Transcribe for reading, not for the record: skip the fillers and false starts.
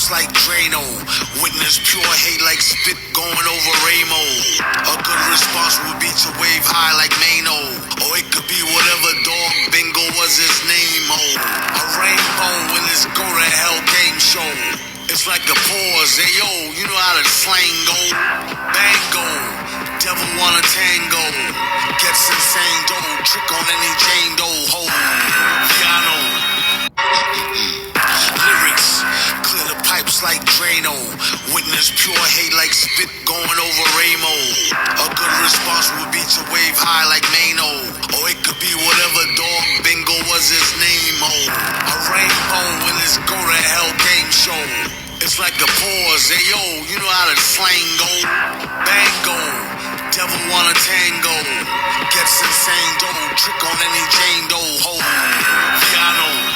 pipes like Drano. Witness pure hate like spit going over Ramo. A good response would be to wave high like Mano. Or it could be whatever dog bingo was his name, oh. A rainbow when this go to hell game show. It's like the pause, hey yo, you know how the slang go. Bango, devil wanna tango. Gets insane dough, trick on any Jane Doe, ho. Piano. Lyrics, clear the pipes like Drano. Witness pure hate like spit going over Ramo. A good response would be to wave high like Mano. Or it could be whatever dog bingo was his name, oh. A rainbow when this go to hell game show. It's like the pause, hey yo, you know how the slang go. Bango, devil wanna tango. Gets insane dough, trick on any Jane Doe, ho. Piano.